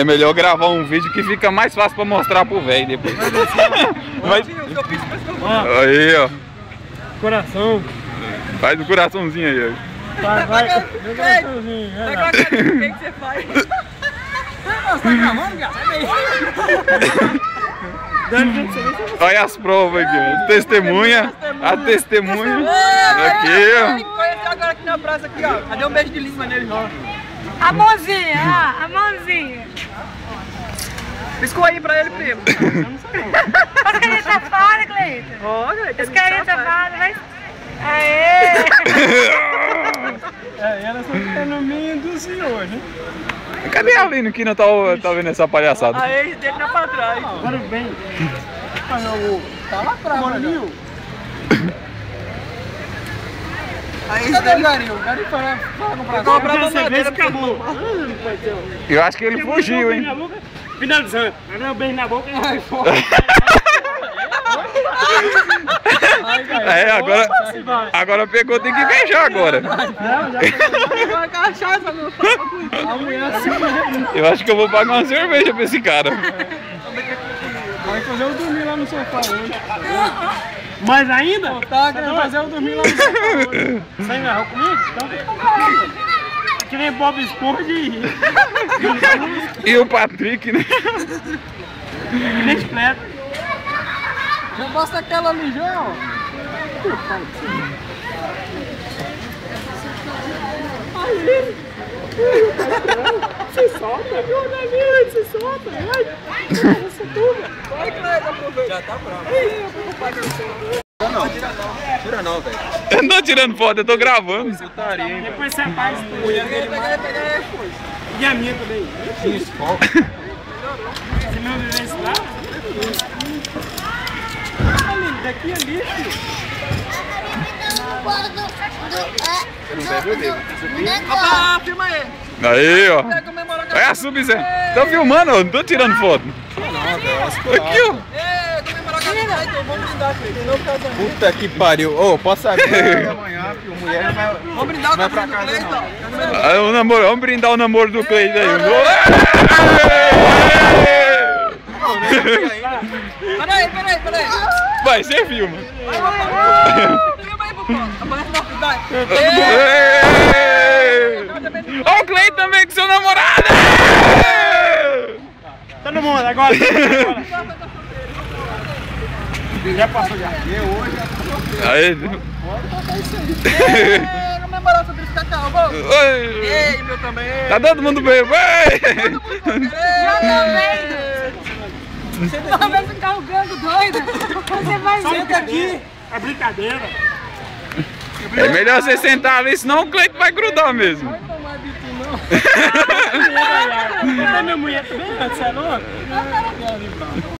É melhor gravar um vídeo que fica mais fácil pra mostrar pro velho depois. Vai... Aí, ó. Coração. Faz o coraçãozinho aí, ó. Vai. Meu coraçãozinho. O que você faz? Você tá gravando, cara? Olha as provas aqui, ó. Testemunha. A testemunha. Aqui, ó. Conheceu agora aqui na praça, aqui, ó. Cadê um beijo de língua nele, ó? A mãozinha, a mãozinha. Piscou aí pra ele, primo. As canetas fora, Cleiton. Ó, Cleiton. As canetas fora, vai. Aê! Elas são fenomenal do senhor, né? Cadê a Aline que não tá vendo essa palhaçada? A ex dele tá pra trás. Agora vem. Tá lá atrás, mano. A ex dele, Garinho. O Garinho foi lá comprar bandeira. Acabou. Eu acho que ele fugiu, hein? Finalizando. Agora o beijo na boca e vai fora. É, agora pegou, tem que beijar agora. Vai cachaça no Eu acho que eu vou pagar uma cerveja pra esse cara. Vai fazer eu dormir lá no sofá hoje. Mais ainda? Tá querendo fazer eu dormir lá no sofá hoje. Você agarrou comigo? Então que nem Bob Esponja E o Patrick, né? e nem chiclete. Já basta aquela ali já, ó. Se solta, se solta. Vai, Cleiton, já tá bravo. Tira não, velho. Eu não tô tirando foto, eu tô gravando. Depois você faz tudo. E a minha também. Isso, foco. Se não viver esse lado, daqui ali, filho. Opa, filma aí. Aí, ó. Olha a Sub-Zero. Tô filmando, ó. Não tô tirando foto. Aqui, ó. Comemorar com a Cleiton, vamos brindar, Cleiton. Novo casamento. Puta que pariu. Ô, posso saber amanhã que o mulher não vai... Vamos brindar com a Cleiton. Aí, o namoro, vamos brindar o namoro do Cleiton aí. Peraí. Vai, você filma. Filma aí, Popó. Aparece na frente, vai. Ó o Cleiton também com seu namorado. Todo mundo, agora. Já passou já. Aí. Comemorar sobre esse cacau, vamos. Ei, meu também. Tá todo mundo bem. Já também ficar o gango doido. Você vai Só ver. que aqui é brincadeira. É melhor você sentar ali, senão o Cleiton vai grudar mesmo. Não vai bico, não. Cadê minha mulher também? Você é louco?